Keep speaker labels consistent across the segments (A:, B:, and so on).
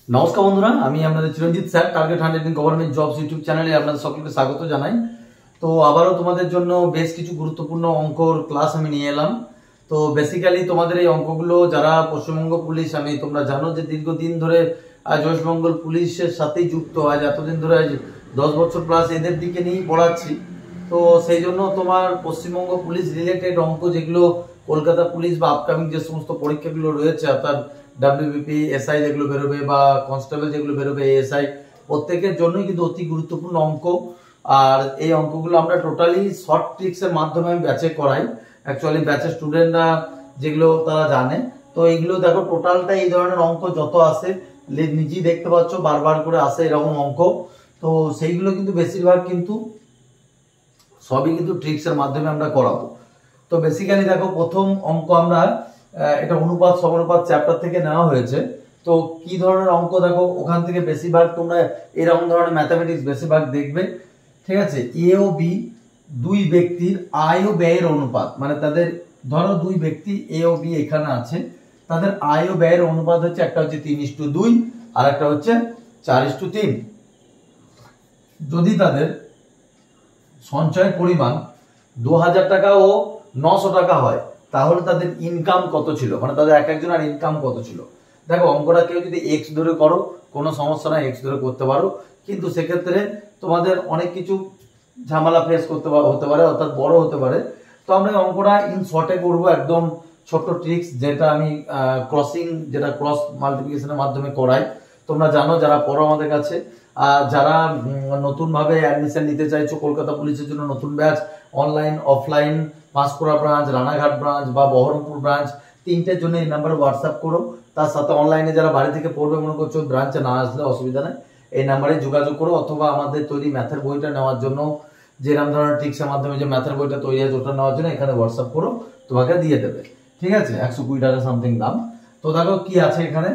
A: নমস্কার বন্ধুরা, আমি আপনাদের Chiranjit sir, target 100 government jobs YouTube চ্যানেলে আপনাদের সকলকে স্বাগত জানাই। তো আবারও তোমাদের জন্য বেশ কিছু গুরুত্বপূর্ণ অঙ্কর ক্লাস আমি নিয়ে এলাম। তো বেসিক্যালি তোমাদের এই অঙ্কগুলো যারা পশ্চিমবঙ্গ পুলিশ, আমি তোমরা জানো যে দীর্ঘদিন ধরে ওয়েস্ট বেঙ্গল পুলিশের সাথেই যুক্ত, আজ এতদিন ধরে 10 বছর প্লাস এদের দিকে নিয়েই পড়াচ্ছি। তো সেই জন্য তোমার পশ্চিমবঙ্গ পুলিশ রিলেটেড অঙ্ক যেগুলো কলকাতা পুলিশ বা আপকামিং যে সমস্ত পরীক্ষাগুলো রয়েছে, অর্থাৎ ডাব্লিউবিপি, এসআই যেগুলো বেরোবে বা কনস্টেবল যেগুলো বেরোবে, এএসআই, প্রত্যেকের জন্যই কিন্তু অতি গুরুত্বপূর্ণ অঙ্ক। আর এই অঙ্কগুলো আমরা টোটালি শর্ট ট্রিক্স এর মাধ্যমে আমি ব্যাচে করাই। অ্যাকচুয়ালি ব্যাচের স্টুডেন্টরা যেগুলো তারা জানে, তো এইগুলো দেখো টোটালটা এই ধরনের অঙ্ক যত আসে নিজেই দেখতে পাচ্ছ বারবার করে আসে এরকম অঙ্ক। তো সেইগুলো কিন্তু বেশিরভাগ কিন্তু সবই কিন্তু ট্রিক্স এর মাধ্যমে আমরা করাবো। তো বেসিক্যালি দেখো প্রথম অঙ্ক আমরা এটা অনুপাত সমানুপাত চ্যাপ্টার থেকে নেওয়া হয়েছে। তো কি ধরনের অঙ্ক দেখো, ওখান থেকে বেশিরভাগ তোমরা এরকম ধরনের ম্যাথামেটিক্স বেশিরভাগ দেখবে। ঠিক আছে, এ ও বি দুই ব্যক্তির আয় ও ব্যয়ের অনুপাত, মানে তাদের ধরো দুই ব্যক্তি এ ও বি এখানে আছে, তাদের আয় ও ব্যয়ের অনুপাত হচ্ছে, একটা হচ্ছে 3:2 আর একটা হচ্ছে 4:3। যদি তাদের সঞ্চয়ের পরিমাণ 2000 টাকা ও 900 টাকা হয়, তাহলে তাদের ইনকাম কত ছিল, মানে তাদের এক একজনের ইনকাম কত ছিল। দেখো অঙ্কটা কেউ যদি এক্স ধরে করো কোনো সমস্যা নাই, এক্স ধরে করতে পারো, কিন্তু সেক্ষেত্রে তোমাদের অনেক কিছু ঝামেলা ফেস করতে হতে পারে, অর্থাৎ বড় হতে পারে। তো আমরা অঙ্কটা ইন শর্টে করবো, একদম ছোট্ট ট্রিক্স, যেটা আমি ক্রসিং, যেটা ক্রস মাল্টিপ্লিকেশনের মাধ্যমে করাই। তোমরা জানো যারা পড়ো আমাদের কাছে, যারা নতুন ভাবে অ্যাডমিশন নিতে চাইছো কলকাতা পুলিশের জন্য নতুন batch, online offline, Panskura branch, Ranaghat branch বা বহরমপুর ব্রাঞ্চ, তিনটের জন্য এই নাম্বারে হোয়াটসঅ্যাপ করো। তার সাথে অনলাইনে যারা বাড়ি থেকে পড়বে মনে করছো, ব্রাঞ্চে না আসলে অসুবিধা নেই, এই নাম্বারে যোগাযোগ করো। অথবা আমাদের তৈরি ম্যাথের বইটা নেওয়ার জন্য, যেরকম ধরনের ট্রিক্সের মাধ্যমে যে ম্যাথের বইটা তৈরি আছে ওটা নেওয়ার জন্য এখানে হোয়াটসঅ্যাপ করো, তোমাকে দিয়ে দেবে। ঠিক আছে, 120 টাকা সামথিং দাম। তো দেখো কি আছে এখানে,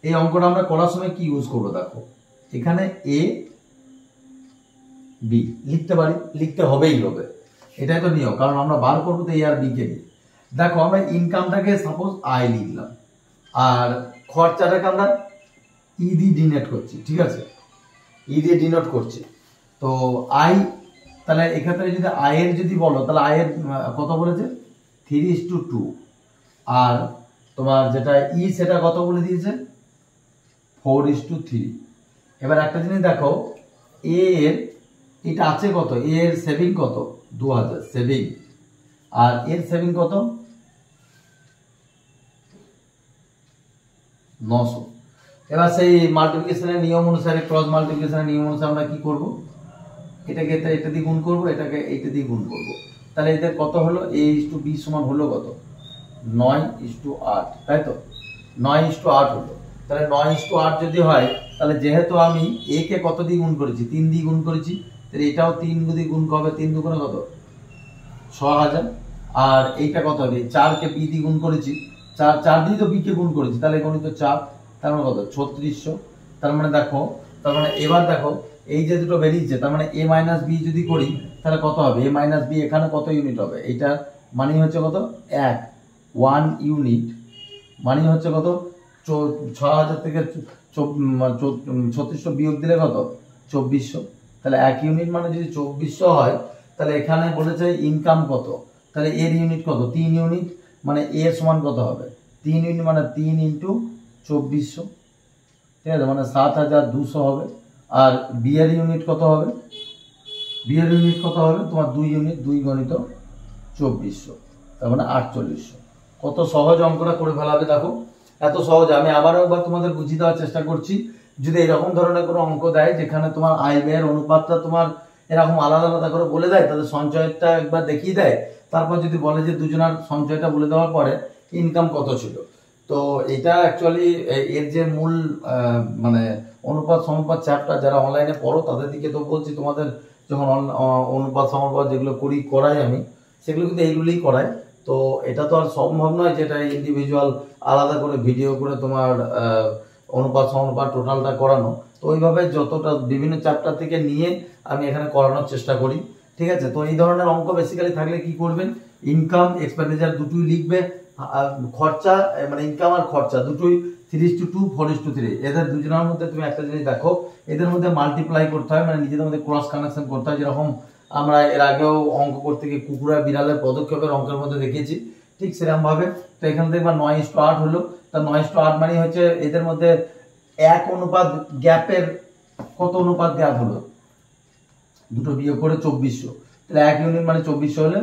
A: এই অঙ্কটা আমরা করার সময় কি ইউজ করবো দেখো, এখানে এ বি লিখতে পারি, লিখতে হবেই হবে, এটাই তো নিয়ম, কারণ আমরা বার করবো তো এ আর বি কে নিয়ে। দেখো আমরা ইনকামটাকে সাপোজ আয় লিখলাম, আর খরচাটাকে আমরা ই দিয়ে ডিনোট করছি। ঠিক আছে, ই দিয়ে ডিনোট করছি। তো আয়, তাহলে এক্ষেত্রে যদি আয়ের যদি বলো, তাহলে আয়ের কত বলেছে 3:2, আর তোমার যেটা ই সেটা কত বলে দিয়েছে 4:3। এবার একটা জিনিস দেখো, এ এর এটা আছে কত, এর সেভিং কত 2000 সেভিং, আর এর সেভিং কত 900। এবার সেই মাল্টিপ্লিকেশনের নিয়ম অনুসারে, ক্রস মাল্টিপ্লিকেশনের নিয়ম অনুসারে আমরা কি করব, এটাকে এটা দিয়ে গুণ করব, এটাকে এইটা দিয়ে গুণ করব। তাহলে এদের কত হলো, a:b সমান হলো কত 9:8, তাই তো 9:8 হলো। তাহলে 9:8 যদি হয়, তাহলে যেহেতু আমি এ কে কত দিয়ে গুণ করেছি, 3 দিয়ে গুণ করেছি, তাহলে এটাও 3 দিয়ে গুণ হবে, 3 দুগুণে কত 6000। আর এইটা কত হবে, 4 কে বি দিয়ে গুণ করেছি, 4 দিয়ে তো বি কে গুণ করেছি, তাহলে গণিত 4, তার মানে কত 3600। তার মানে দেখো, তার মানে এবার দেখো এই যে দুটো বেরিয়েছে, তার মানে এ মাইনাস বি যদি করি তাহলে কত হবে, এ মাইনাস বি এখানে কত ইউনিট হবে, এইটা মানে হচ্ছে কত 1 ইউনিট, মানে হচ্ছে কত 6000 থেকে 3600 বিয়োগ দিলে কত 2400। তাহলে 1 ইউনিট মানে যদি 2400 হয়, তাহলে এখানে বলেছে ইনকাম কত, তাহলে এর ইউনিট কত 3 ইউনিট, মানে এর সমান কত হবে 3 ইউনিট, মানে 3 × 2400। ঠিক আছে, মানে 7200 হবে। আর বি এর ইউনিট কত হবে, বি এর ইউনিট কত হবে তোমার 2 ইউনিট, 2 গণিত 2400, তার মানে 4800। কত সহজ অঙ্কটা করে ফেলাবে দেখো, এত সহজ। আমি আবারও একবার তোমাদের বুঝিয়ে দেওয়ার চেষ্টা করছি। যদি এরকম ধরনের কোনো অঙ্ক দেয় যেখানে তোমার আয় ব্যয়ের অনুপাতটা তোমার এরকম আলাদা আলাদা করে বলে দেয়, তাদের সঞ্চয়টা একবার দেখিয়ে দেয়, তারপর যদি বলে যে দুজনের সঞ্চয়টা বলে দেওয়ার পরে ইনকাম কত ছিল, তো এটা অ্যাকচুয়ালি এর যে মূল মানে অনুপাত সমানুপাত চ্যাপ্টার যারা অনলাইনে পড়ো তাদের দিকে তো বলছি, তোমাদের যখন অনুপাত সমানুপাত যেগুলো করাই আমি, সেগুলো কিন্তু এইগুলোই করাই। তো এটা তো আর সম্ভব নয় যেটা ইন্ডিভিজুয়াল আলাদা করে ভিডিও করে তোমার অনুপাত সমানুপাত টোটালটা করানো। তো ওইভাবে যতটা বিভিন্ন চ্যাপ্টার থেকে নিয়ে আমি এখানে করানোর চেষ্টা করি। ঠিক আছে, তো এই ধরনের অঙ্ক বেসিক্যালি থাকলে কি করবেন, ইনকাম এক্সপেন্ডিচার দুটোই লিখবে, খরচা মানে ইনকাম আর খরচা দুটোই 3:2 4:3। এদের দুজনের মধ্যে তুমি একটা জিনিস দেখো, এদের মধ্যে মাল্টিপ্লাই করতে হয়, মানে নিজেদের মধ্যে ক্রস কানেকশন করতে হয়। যেরকম আমরা এর আগেও অঙ্ক করতে গিয়ে কুকুরা বিড়ালের পদক্ষেপের অঙ্কের মধ্যে দেখেছি, ঠিক সেরকম ভাবে। তো এখানে দেখবা 9:8 হলো। তা 9:8 মানে হচ্ছে এদের মধ্যে 1 অনুপাত গ্যাপের কত অনুপাত গ্যাপ হলো, দুটো বিয়োগ করে 2400। তাহলে 1 ইউনিট মানে 2400 হলে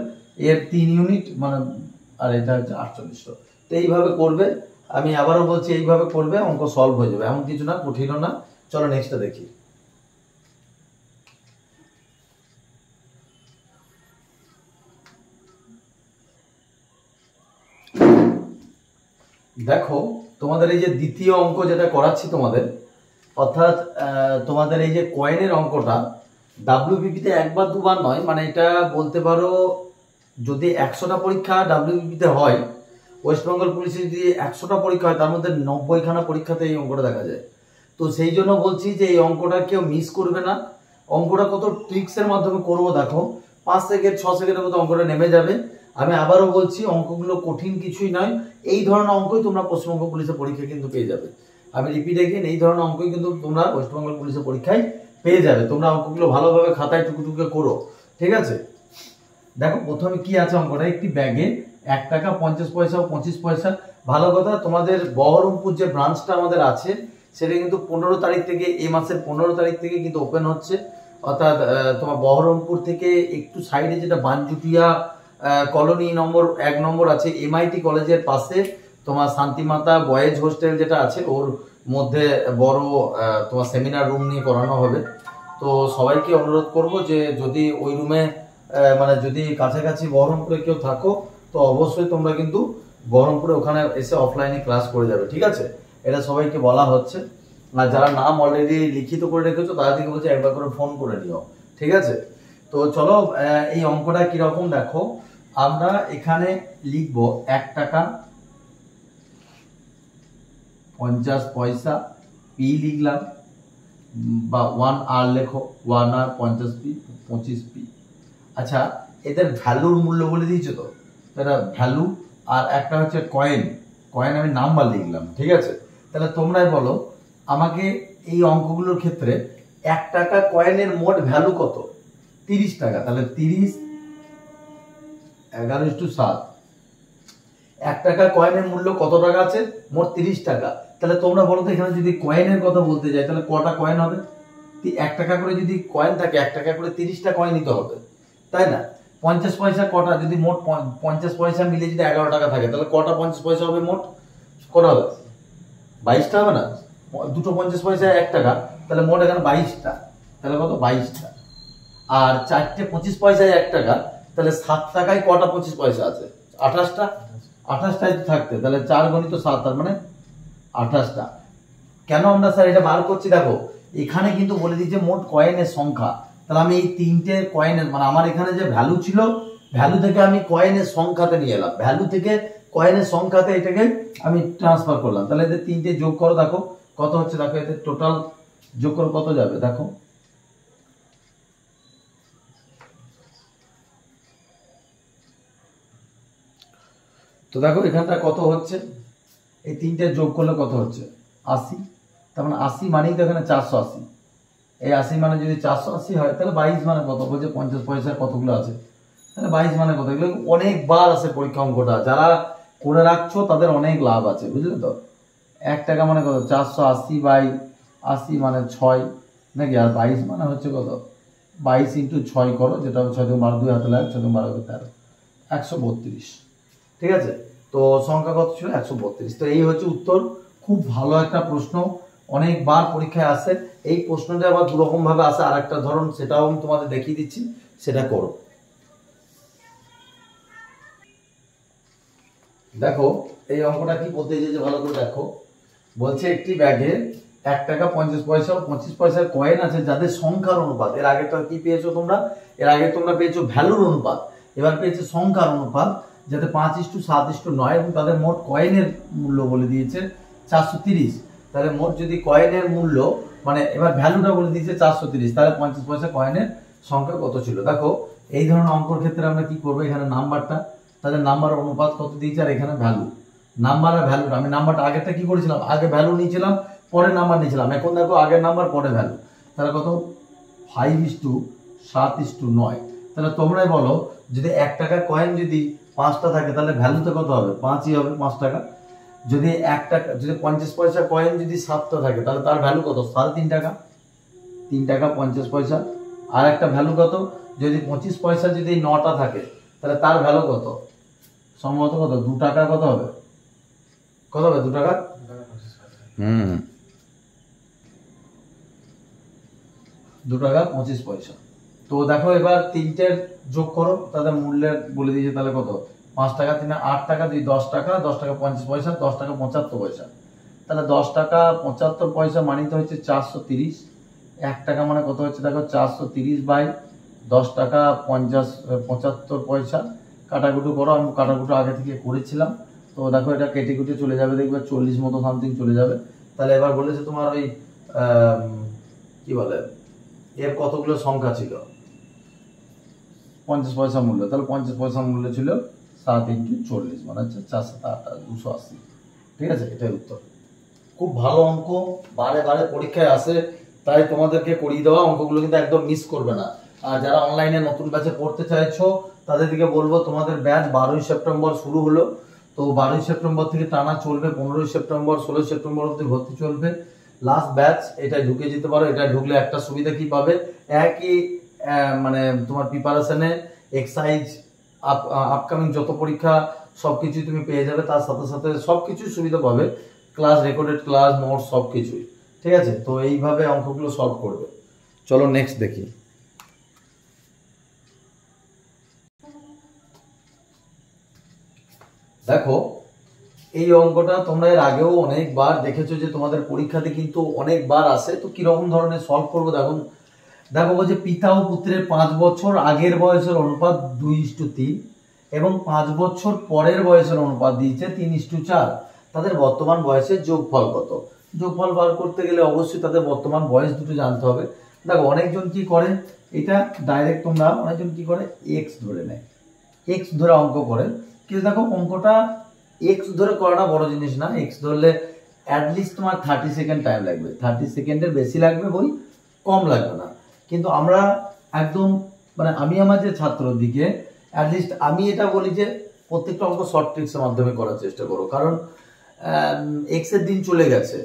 A: এর 3 ইউনিট মানে, আর এটা হচ্ছে 4800। তো এইভাবে করবে, আমি আবারও বলছি এইভাবে করবে, অঙ্ক সলভ হয়ে যাবে, এমন কিছু না, কঠিনও না। চলো নেক্সটটা দেখি। দেখো তোমাদের এই যে দ্বিতীয় অঙ্ক যেটা করাচ্ছি তোমাদের, অর্থাৎ তোমাদের এই যে কয়েনের অঙ্কটা ডাব্লিউবিপিতে একবার দুবার নয়, মানে এটা বলতে পারো যদি 100টা পরীক্ষা ডাব্লিউবিপিতে হয়, ওয়েস্ট বেঙ্গল পুলিশে যদি 100টা পরীক্ষা হয়, তার মধ্যে 90খানা পরীক্ষাতে এই অঙ্কটা দেখা যায়। তো সেই জন্য বলছি যে এই অঙ্কটা কেউ মিস করবে না। অঙ্কটা কত ট্রিক্সের মাধ্যমে করবো দেখো, 5 সেকেন্ড 6 সেকেন্ডের মতো অঙ্কটা নেমে যাবে। আমি আবারও বলছি অঙ্কগুলো কঠিন কিছুই নয়, এই ধরনের অঙ্কই তোমরা পশ্চিমবঙ্গ পুলিশের পরীক্ষা কিন্তু পেয়ে যাবে। আমি রিপিট এগেইন, এই ধরনের অঙ্কই কিন্তু তোমরা ওয়েস্ট বেঙ্গল পুলিশের পরীক্ষায় পেয়ে যাবে। তোমরা অঙ্কগুলো ভালোভাবে খাতায় টুকুটুকে করো, ঠিক আছে। দেখো প্রথমে কি আছে অঙ্কটা, একটি ব্যাগে 1 টাকা 50 পয়সা ও 25 পয়সা। ভালো কথা, তোমাদের বহরমপুর যে ব্রাঞ্চটা আমাদের আছে সেটা কিন্তু 15 তারিখ থেকে, এই মাসের 15 তারিখ থেকে কিন্তু ওপেন হচ্ছে। অর্থাৎ তোমার বহরমপুর থেকে একটু সাইডে যেটা বানজুটিয়া কলোনি নম্বর 1 নম্বর আছে, এমআইটি কলেজের পাশে তোমার শান্তিমাতা বয়েজ হোস্টেল যেটা আছে, ওর মধ্যে বড় তোমার সেমিনার রুম নিয়ে করানো হবে। তো সবাইকে অনুরোধ করব যে যদি ওই রুমে মানে যদি কাছাকাছি বহরমপুরে কেউ থাকো, তো অবশ্যই তোমরা কিন্তু বহরমপুরে ওখানে এসে অফলাইনে ক্লাস করে যাবে, ঠিক আছে। এটা সবাইকে বলা হচ্ছে। আর যারা নাম অলরেডি লিখিত করে রেখেছো তাদেরকে বলছে একবার করে ফোন করে নিও, ঠিক আছে। তো চলো এই অঙ্কটা কিরকম দেখো, আমরা এখানে লিখবো 1 টাকা 50 পয়সা, পি লিখলাম, বা 1 আর লেখো, 1 আর 50 পি 25 পি। আচ্ছা, এদের ভ্যালুর মূল্য বলে দিয়েছো তো, এটা ভ্যালু। আর একটা হচ্ছে কয়েন, কয়েন আমি নাম্বার লিখলাম, ঠিক আছে। তাহলে তোমরাই বলো আমাকে এই অঙ্কগুলোর ক্ষেত্রে 1 টাকা কয়েনের মোট ভ্যালু কত, 30 টাকা। তাহলে 30 11:7। 1 টাকা কয়েনের মূল্য কত টাকা আছে, মোট 30 টাকা। তাহলে তোমরা বলো তো এখানে যদি কয়েনের কথা বলতে যাই তাহলে কটা কয়েন হবে, 1 টাকা করে যদি কয়েন থাকে 1 টাকা করে 30টা কয়েন নিতে হবে, তাই না। 50 পয়সা কটা, যদি মোট 50 পয়সা মিলে যদি 11 টাকা থাকে তাহলে কটা 50 পয়সা হবে, মোট কটা হবে, 22টা হবে না। দুটো 50 পয়সা 1 টাকা, তাহলে মোট এখানে 22টা, তাহলে কত 22টা। আর 4টে 25 পয়সায় 1 টাকা, তাহলে 7 টাকায় কটা 25 পয়সা আছে, 28টা। 28টাই থাকতে, তাহলে 4 গুণিত 7, তার মানে 28টা। কেন আমরা স্যার এটা বার করছি, দেখো এখানে কিন্তু বলে দিচ্ছে মোট কয়েনের সংখ্যা। তাহলে আমি এই 3টে কয়েনের, মানে আমার এখানে যে ভ্যালু ছিল, ভ্যালু থেকে আমি কয়েনের সংখ্যাতে নিয়ে এলাম, ভ্যালু থেকে কয়েনের সংখ্যাতে এটাকে আমি ট্রান্সফার করলাম। তাহলে এদের 3টে যোগ করো, দেখো কত হচ্ছে, দেখো এদের টোটাল যোগ করো কত যাবে, দেখো তো দেখো এখানটা কত হচ্ছে, এই 3টে যোগ করলে কত হচ্ছে 80। তার মানে 80 মানেই তো এখানে 480। এই 80 মানে যদি 480 হয় তাহলে 22 মানে কত, বলছে 50 পয়সা কতগুলো আছে, তাহলে 22 মানে কত। এগুলো অনেকবার আছে পরীক্ষা অঙ্কটা, যারা করে রাখছো তাদের অনেক লাভ আছে, বুঝলে তো। 1 টাকা মানে কত, 480 বাই 80 মানে 6 নাকি, আর 22 মানে হচ্ছে কত, 22 ইন্টু 6 করো, যেটা 6 থেকে 12 2 হাতে লাগে, 6 থেকে 12 13, 132, ঠিক আছে। তো সংখ্যা কত ছিল, 132। তো এই হচ্ছে উত্তর। খুব ভালো একটা প্রশ্ন, অনেকবার পরীক্ষায় আসে। এই প্রশ্নটা আবার দুরকম ভাবে আসে, আর একটা ধরন, সেটাও আমি তোমাদের দেখিয়ে দিচ্ছি, সেটা করো। দেখো এই অঙ্কটা কি বলতে চাইছে ভালো করে দেখো, বলছে একটি ব্যাগে 1 টাকা 50 পয়সা ও 25 পয়সার কয়েন আছে যাদের সংখ্যার অনুপাত, এর আগে তো কি পেয়েছো তোমরা, এর আগে তোমরা পেয়েছো ভ্যালুর অনুপাত, এবার পেয়েছো সংখ্যার অনুপাত, যাতে 5:7:9, এবং তাদের মোট কয়েনের মূল্য বলে দিয়েছে 430। তাহলে মোট যদি কয়েনের মূল্য, মানে এবার ভ্যালুটা বলে দিয়েছে 430, তাহলে 50 পয়সা কয়েনের সংখ্যা কত ছিল। দেখো এই ধরনের অঙ্কর ক্ষেত্রে আমরা কি করবো, এখানে নাম্বারটা তাহলে নাম্বার অনুপাত কত দিয়েছে, আর এখানে ভ্যালু, নাম্বার আর ভ্যালু। আমি নাম্বারটা আগেরটা কি করেছিলাম, আগে ভ্যালু নিয়েছিলাম পরে নাম্বার নিয়েছিলাম, এখন দেখো আগের নাম্বার পরে ভ্যালু, তাহলে কত 5:7:9। তাহলে তোমরাই বলো যদি 1 টাকার কয়েন যদি 5টা থাকে তাহলে ভ্যালুতে কত হবে, 5ই হবে, 5 টাকা। যদি 1 টাকা, যদি 50 পয়সা কয়েন যদি 7টা থাকে তাহলে তার ভ্যালু কত, 3.5 টাকা, 3 টাকা 50 পয়সা। আর একটা ভ্যালু কত, যদি 25 পয়সা যদি 9টা থাকে তাহলে তার ভ্যালু কত, সম্ভবত কত, 2 টাকা, কত হবে, কত হবে, 2 টাকা, 2 টাকা 25 পয়সা। তো দেখো এবার তিনটের যোগ করো, তাদের মূল্যের বলে দিয়েছে, তাহলে কত, 5 টাকা 3 8 টাকা 2 10 টাকা, 10 টাকা 50 পয়সা, 10 টাকা 75 পয়সা। তাহলে 10 টাকা 75 পয়সা মানে তো হচ্ছে 430। 1 টাকা মানে কত হচ্ছে দেখো, 430 বাই 10 টাকা 75 পয়সা। কাটাকুটি করো, আমি কাটাকুটি আগে থেকে করেছিলাম। তো দেখো এটা কেটে কুটে চলে যাবে, দেখবে 40 মতো সামথিং চলে যাবে। তাহলে এবার বলেছে তোমার ওই কি বলে, এর কতগুলো সংখ্যা ছিল, 50 পয়সা মূল্য, তাহলে 50 পয়সা মূল্য ছিল 7 × 40 মানে হচ্ছে 4 7 8 280। ঠিক আছে, এটাই উত্তর। খুব ভালো অঙ্ক, বারে বারে পরীক্ষায় আসে, তাই তোমাদেরকে করিয়ে দেওয়া। অঙ্কগুলো কিন্তু একদম মিস করবে না। আর যারা অনলাইনে নতুন ব্যাচে পড়তে চাইছো তাদেরকে বলবো, তোমাদের ব্যাচ 12ই সেপ্টেম্বর শুরু হলো। তো 12ই সেপ্টেম্বর থেকে টানা চলবে, 15ই সেপ্টেম্বর 16ই সেপ্টেম্বর অবধি ভর্তি চলবে। লাস্ট ব্যাচ, এটা ঢুকে যেতে পারো। এটা ঢুকলে একটা সুবিধা কি পাবে, একই মানে তোমার প্রিপারেশনে এক্সারসাইজ, আপকামিং যত পরীক্ষা সবকিছু তুমি পেয়ে যাবে, তার সাথে সাথে সবকিছু সুবিধা পাবে, ক্লাস রেকর্ডেড ক্লাস, নোটস সবকিছুই। ঠিক আছে, তো এইভাবে অঙ্কগুলো সলভ করবে। চলো নেক্সট দেখি। দেখো এই অঙ্কটা তোমরা এর আগেও অনেকবার দেখেছো, যে তোমাদের পরীক্ষাতে কিন্তু অনেকবার আসে। তো কিরকম ধরনের সলভ করবো দেখো। দেখো বলছে পিতা ও পুত্রের 5 বছর আগের বয়সের অনুপাত 2:3 এবং 5 বছর পরের বয়সের অনুপাত দিয়েছে 3:4। তাদের বর্তমান বয়সের যোগফল কত। যোগফল বার করতে গেলে অবশ্যই তাদের বর্তমান বয়স দুটো জানতে হবে। দেখো অনেকজন কি করে, এটা ডাইরেক্ট তোমরা, অনেকজন কি করে এক্স ধরে নেয়, এক্স ধরে অঙ্ক করে। কিন্তু দেখো অঙ্কটা এক্স ধরে করাটা বড় জিনিস না। এক্স ধরলে অ্যাটলিস্ট তোমার 30 সেকেন্ড টাইম লাগবে, 30 সেকেন্ডের বেশি লাগবে, বই কম লাগবে না। কিন্তু আমরা একদম মানে আমি আমার যে ছাত্রর দিকে অ্যাটলিস্ট আমি এটা বলি যে প্রত্যেকটা অঙ্ক শর্ট ট্রিক্সের মাধ্যমে করার চেষ্টা করো। কারণ এক্স এর দিন চলে গেছে।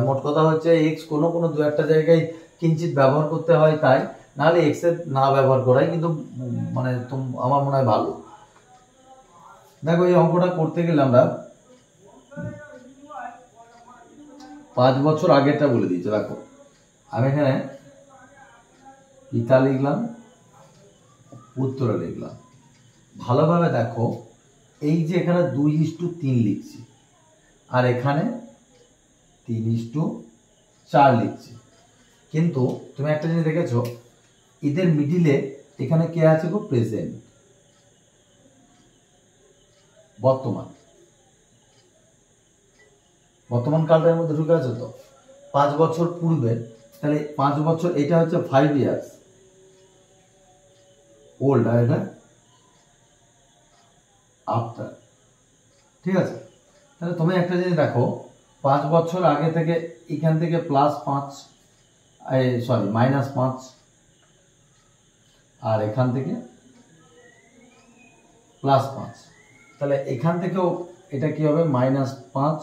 A: মোট কথা হচ্ছে এক্স কোনো কোনো দু একটা জায়গায় কিঞ্চিত ব্যবহার করতে হয়, তাই নাহলে এক্স এর না ব্যবহার করাই কিন্তু মানে আমার মনে হয় ভালো। দেখো এই অঙ্কটা করতে গেলে আমরা 5 বছর আগেরটা বলে দিচ্ছি। দেখো আমি এখানে পিতা লিখলাম, পুত্র লিখলাম। ভালোভাবে দেখো, এই যে এখানে 2:3 লিখছি আর এখানে 3:4 লিখছি। কিন্তু তুমি একটা জিনিস দেখেছো, এদের মিডিলে এখানে কে আছে গো, প্রেজেন্ট, বর্তমান, বর্তমান কালটার মধ্যে ঢুকে আছে। তো 5 বছর পূর্বে, তাহলে 5 বছর, এটা হচ্ছে 5 ইয়ার্স ওল্ড, আর এটা আফটার। ঠিক আছে, তাহলে তুমি একটা জিনিস দেখো, 5 বছর আগে থেকে এখান থেকে +5, সরি -5, আর এখান থেকে +5। তাহলে এখান থেকেও এটা কি হবে, -5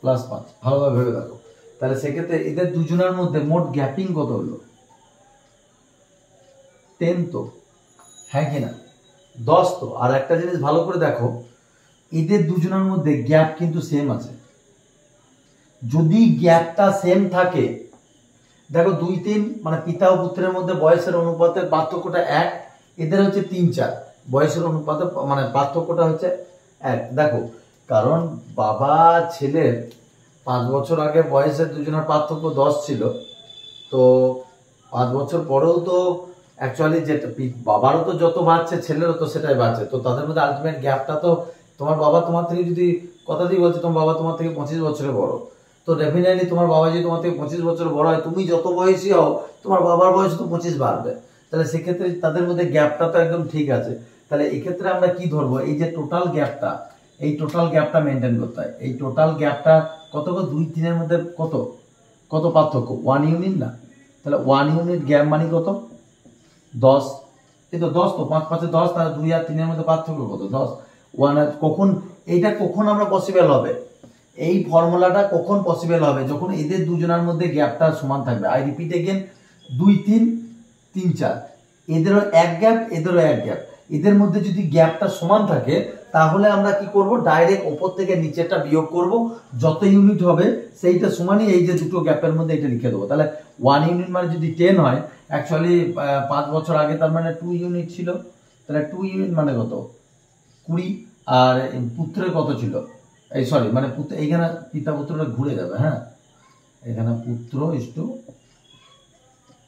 A: +5। ভালোভাবে ভেবে দেখো। তাহলে সেক্ষেত্রে এদের দুজনের মধ্যে মোট গ্যাপিং কত হলো, 10 তো, হ্যাঁ কিনা, 10 তো। আর একটা জিনিস ভালো করে দেখো, এদের দুজনের মধ্যে গ্যাপ কিন্তু সেম আছে। যদি গ্যাপটা সেম থাকে, দেখো 2 3 মানে পিতা ও পুত্রের মধ্যে বয়সের অনুপাতের পার্থক্যটা 1, এদের হচ্ছে 3 4, বয়সের অনুপাতে মানে পার্থক্যটা হচ্ছে 1। দেখো কারণ বাবা ছেলের 5 বছর আগে বয়সের দুজনের পার্থক্য 10 ছিল। তো 5 বছর পরেও তো অ্যাকচুয়ালি যেটা বাবারও তো যত বাড়ছে ছেলেরও তো সেটাই বাড়ছে। তো তাদের মধ্যে আলটিমেট গ্যাপটা তো, তোমার বাবা তোমার থেকে, যদি কথা দিয়ে বলছে তোমার বাবা তোমার থেকে 25 বছরের বড়, তো ডেফিনেটলি তোমার বাবা যদি তোমার থেকে 25 বছর বড় হয়, তুমি যত বয়সী হও তোমার বাবার বয়স তো 25 বাড়বে। তাহলে সেক্ষেত্রে তাদের মধ্যে গ্যাপটা তো একদম ঠিক আছে। তাহলে এক্ষেত্রে আমরা কি ধরবো, এই যে টোটাল গ্যাপটা, এই টোটাল গ্যাপটা মেনটেন করতে হয়। এই টোটাল গ্যাপটা কত, 2-3 এর মধ্যে কত কত পার্থক্য, 1 ইউনিট না? তাহলে 1 ইউনিট গ্যাপ মানে কত, 10। এই তো 10, তো 5 5 10, তাহলে 2 আর 3 এর মধ্যে পার্থক্য কত, 10। 1 আর কখন এইটা কখন আমরা পসিবল হবে, এই ফর্মুলাটা কখন পসিবল হবে, যখন এদের দুজনের মধ্যে গ্যাপটা সমান থাকবে। আই রিপিট এগেন, 2 3 3 4, এদেরও এক গ্যাপ, এদেরও এক গ্যাপ, এদের মধ্যে যদি গ্যাপটা সমান থাকে তাহলে আমরা কি করব, ডাইরেক্ট উপর থেকে নিচেরটা বিয়োগ করব, যত ইউনিট হবে সেইটা সমানই এই যে দুটো গ্যাপের মধ্যে এটা লিখে দেবো। তাহলে 1 ইউনিট মানে যদি 10 হয়, অ্যাকচুয়ালি 5 বছর আগে তার মানে 2 ইউনিট ছিল, তাহলে 2 ইউনিট মানে কত, 20। আর পুত্রের কত ছিল, এই সরি মানে পুত্র, এইখানে পিতা পুত্রটা ঘুরে যাবে, হ্যাঁ, এখানে পুত্র ইস্টু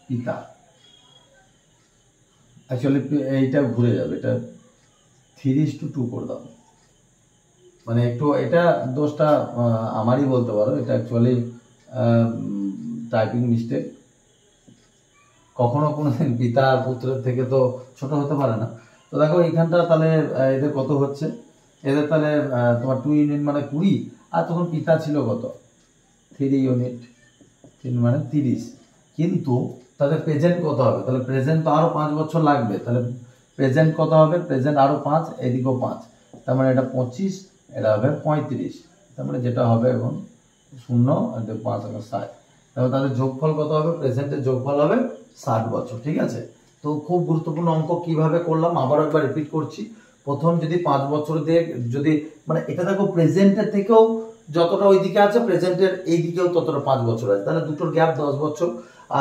A: পিতা, অ্যাকচুয়ালি এইটা ঘুরে যাবে, এটা 3:2 করে দাও। মানে একটু এটা দোষটা আমারই বলতে পারো, এটা অ্যাকচুয়ালি টাইপিং মিস্টেক। কখনো কোনোদিন পিতা পুত্রের থেকে তো ছোট হতে পারে না। তো দেখো এইখানটা তাহলে এদের কত হচ্ছে, এদের তাহলে তোমার 2 ইউনিট মানে 20, আর তখন পিতা ছিল কত, 3 ইউনিট, 3 মানে 30। কিন্তু তাদের প্রেজেন্ট কত হবে, তাহলে প্রেজেন্ট তো আরো 5 বছর লাগবে, তাহলে প্রেজেন্ট কত হবে, প্রেজেন্ট আরো 5, এদিকেও 5, তার মানে এটা 25, এটা হবে 35, তার মানে যেটা হবে এখন 0 আর 5 আর 60, তাহলে তাদের যোগফল কত হবে, প্রেজেন্টের যোগফল হবে 60 বছর। ঠিক আছে, তো খুব গুরুত্বপূর্ণ অঙ্ক কিভাবে করলাম আবার একবার রিপিট করছি। প্রথম যদি 5 বছর দিয়ে, যদি মানে এটা দেখো প্রেজেন্টের থেকেও যতটা ওইদিকে আছে প্রেজেন্টের এই দিকেও ততটা 5 বছর আছে, তাহলে দুটোর গ্যাপ 10 বছর,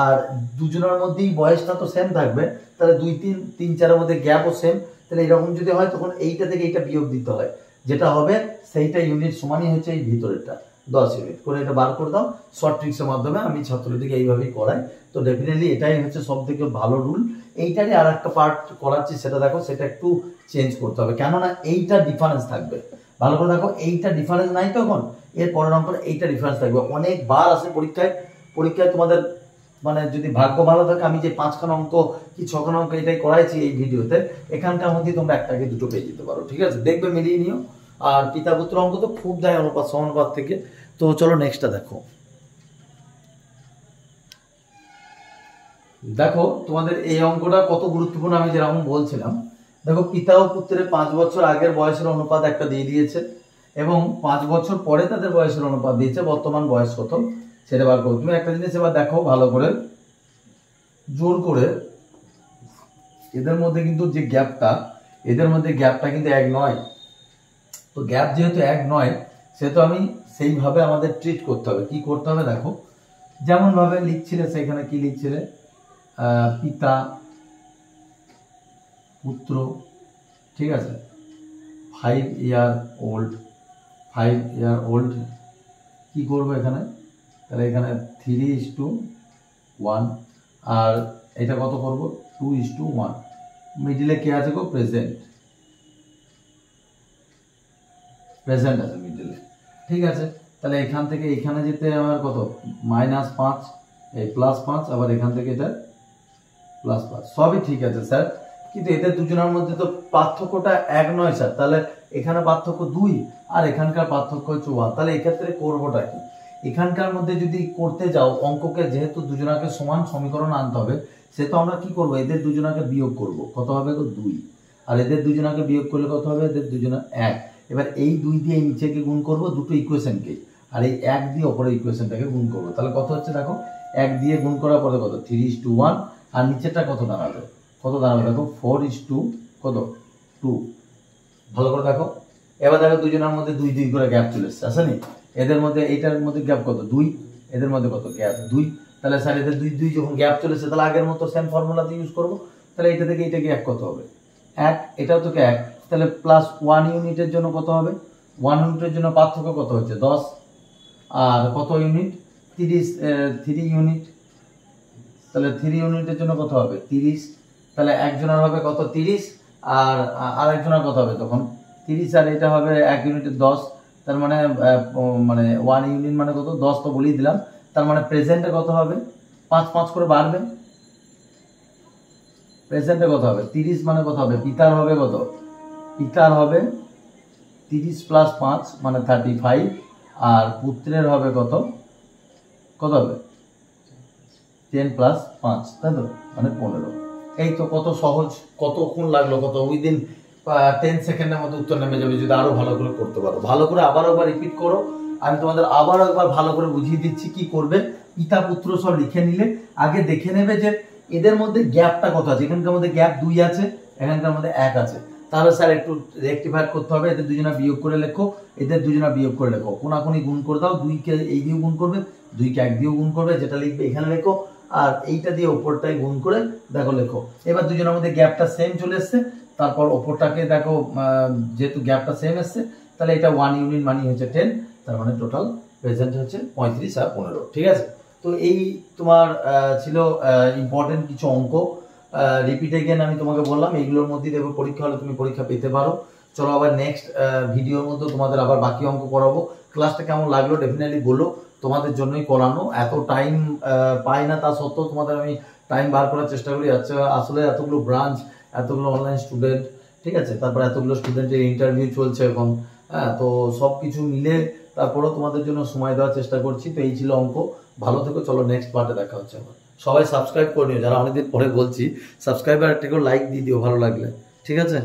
A: আর দুজনের মধ্যেই বয়সটা তো সেম থাকবে, তাহলে 2 3 3 4 এর মধ্যে গ্যাপও সেম। তাহলে এরকম যদি হয় তখন এইটা থেকে এইটা বিয়োগ দিতে হয়, যেটা হবে সেইটা ইউনিট সমানই হচ্ছে এই ভিতরেরটা, 10 ইউনিট করে এটা বার করে দাও। শর্ট ট্রিক্সের মাধ্যমে আমি ছাত্রদেরকে এইভাবেই করাই। তো ডেফিনেটলি এটাই হচ্ছে সব থেকে ভালো রুল। এইটারই আর একটা পার্ট করাচ্ছি, সেটা দেখো, সেটা একটু চেঞ্জ করতে হবে, কেননা এইটা ডিফারেন্স থাকবে। ভালো করে দেখো, এইটা ডিফারেন্স নাই তখন এর পরের অঙ্কটা এইটা ডিফারেন্স থাকবে। অনেকবার আসে পরীক্ষায় তোমাদের মানে যদি ভাগ্য ভালো থাকে, আমি যে 5খানা অঙ্ক কি 6খানা অঙ্ক এটাই করাইছি এই ভিডিওতে, এখানকার মধ্যে তোমরা একটাকে দুটো পেয়ে যেতে পারো। ঠিক আছে, দেখবে মিলিয়ে নিও। আর পিতা পুত্র অঙ্ক তো খুব যায় অনুপাত সমানুপাত থেকে। তো চলো নেক্সটটা দেখো। দেখো তোমাদের এই অঙ্কটা কত গুরুত্বপূর্ণ আমি যেরকম বলছিলাম। দেখো পিতা ও পুত্রের 5 বছর আগের বয়সের অনুপাত একটা দিয়ে দিয়েছে, এবং 5 বছর পরে তাদের বয়সের অনুপাত দিয়েছে, বর্তমান বয়স কত সেটা বার করো। তুমি একটা জিনিস এবার দেখো ভালো করে, জোর করে, এদের মধ্যে কিন্তু যে গ্যাপটা, এদের মধ্যে গ্যাপটা কিন্তু এক নয়। তো গ্যাপ যেহেতু এক নয়, সেহেতু আমি সেইভাবে আমাদের ট্রিট করতে হবে। কি করতে হবে দেখো, যেমন ভাবে লিখছিলে সেখানে কি লিখছিলে, পিতা পুত্র, ঠিক আছে, 5 ইয়ার ওল্ড, 5 ইয়ার ওল্ড, কি করবো এখানে, তাহলে এখানে 3:1, আর এটা কত করব, 2:1, মিডিলে কে আছে গো, প্রেজেন্ট, প্রেজেন্ট আছে মিডিলে। ঠিক আছে, তাহলে এখান থেকে এখানে যেতে আমার কত, -5, এই +5, আবার এখান থেকে এটা +5, সবই ঠিক আছে স্যার, কিন্তু এদের দুজনের মধ্যে তো পার্থক্যটা এক নয় স্যার। তাহলে এখানে পার্থক্য 2 আর এখানকার পার্থক্য হচ্ছে 1। তাহলে এক্ষেত্রে করবোটা কি, এখানকার মধ্যে যদি করতে যাও অঙ্ককে, যেহেতু দুজনাকে সমান সমীকরণ আনতে হবে, সেহেতু আমরা কি করব, এদের দুজনাকে বিয়োগ করব, কত হবে গো, 2, আর এদের দুজনাকে বিয়োগ করলে কত হবে, এদের দুজনা 1। এবার এই 2 দিয়ে এই নিচেকে গুণ করব দুটো ইকুয়েশনকে, আর এই 1 দিয়ে ওপরের ইকুয়েশনটাকে গুণ করব। তাহলে কত হচ্ছে দেখো, 1 দিয়ে গুণ করার পরে কত, 3:1, আর নিচেরটা কত দাঁড়াবে, দেখো 4:2, কত 2। ভালো করে দেখো, এবার দেখো দুজনের মধ্যে 2 2 করে গ্যাপ চলে এসছে, আসেনি? এদের মধ্যে এইটার মধ্যে গ্যাপ কত, 2, এদের মধ্যে কত গ্যাপ 2। তাহলে স্যার এদের 2 2 যখন গ্যাপ চলে এসছে, তাহলে আগের মতো সেম ফর্মুলাতে ইউজ করব। তাহলে এটা থেকে এটা গ্যাপ কত হবে, 1, এটাও তো 1, তাহলে +1 ইউনিটের জন্য কত হবে, 1 ইউনিটের জন্য পার্থক্য কত হচ্ছে, 10, আর কত ইউনিট, 3 ইউনিট, তাহলে 3 ইউনিটের জন্য কত হবে, 30। তাহলে একজনের হবে কত, 30, আর আরেকজনের কত হবে তখন 30, আর এটা হবে 1 ইউনিটের 10। তার মানে 1 ইউনিট মানে কত, 10 তো বলেই দিলাম। তার মানে প্রেজেন্টে কত হবে, 5 5 করে বাড়বে, প্রেজেন্টে কত হবে 30 মানে কত হবে পিতার হবে কত পিতার হবে 30 প্লাস 5 মানে 35 আর পুত্রের হবে কত কত হবে 10 প্লাস 5 তাই তো মানে 15। এই তো কত সহজ, কতক্ষণ লাগলো, কত উইদিন 10 সেকেন্ডের মধ্যে উত্তর নেমে যাবে যদি আরো ভালো করে করতে পারো। ভালো করে আবার একবার রিপিট করো, আমি তোমাদের আবার একবার ভালো করে বুঝিয়ে দিচ্ছি কি করবে। পিতা পুত্র সব লিখে নিলে আগে দেখে নেবে যে এদের মধ্যে গ্যাপটা কত আছে। এখানকার মধ্যে গ্যাপ 2 আছে, এখানকার মধ্যে 1 আছে, তাহলে স্যার একটু রেকটিফাই করতে হবে। এদের দুজনা বিয়োগ করে লেখো, এদের দুজনা বিয়োগ করে লেখো, কোনাকুনি গুণ করে দাও। 2 কে এই দিয়ে গুণ করবে, 2 কে 1 দিয়ে গুণ করবে, যেটা লিখবে এখানে লেখো, আর এইটা দিয়ে ওপরটাই গুণ করে দেখো লেখো। এবার দুজনের মধ্যে গ্যাপটা সেম চলে এসছে, তারপর ওপরটাকে দেখো যেহেতু গ্যাপটা সেম এসছে তাহলে এটা 1 ইউনিট মানে হচ্ছে 10, তার মানে টোটাল প্রেজেন্ট হচ্ছে 35 আর 15। ঠিক আছে, তো এই তোমার ছিল ইম্পর্টেন্ট কিছু অঙ্ক। রিপিট এগেন আমি তোমাকে বললাম, এইগুলোর মধ্যে দেখো পরীক্ষা হলে তুমি পরীক্ষা পেতে পারো। চলো আবার নেক্সট ভিডিওর মধ্যে তোমাদের আবার বাকি অঙ্ক করাবো। ক্লাসটা কেমন লাগলো ডেফিনেটলি বলো, তোমাদের জন্যই করানো। এত টাইম পাই না, তা সত্ত্বেও তোমাদের আমি টাইম বার করার চেষ্টা করি। আচ্ছা আসলে এতগুলো ব্রাঞ্চ, এতগুলো অনলাইন স্টুডেন্ট, ঠিক আছে, তারপর এতগুলো স্টুডেন্টের ইন্টারভিউ চলছে এখন, হ্যাঁ, তো সব কিছু মিলে তারপরেও তোমাদের জন্য সময় দেওয়ার চেষ্টা করছি। তো এই ছিল অঙ্ক। ভালো থেকো, চলো নেক্সট পার্টে দেখা হচ্ছে আবার। সবাই সাবস্ক্রাইব করে নিও, যারা অনেকদিন পরে বলছি সাবস্ক্রাইব আর একটা করে লাইক দিয়ে দিও ভালো লাগলে, ঠিক আছে।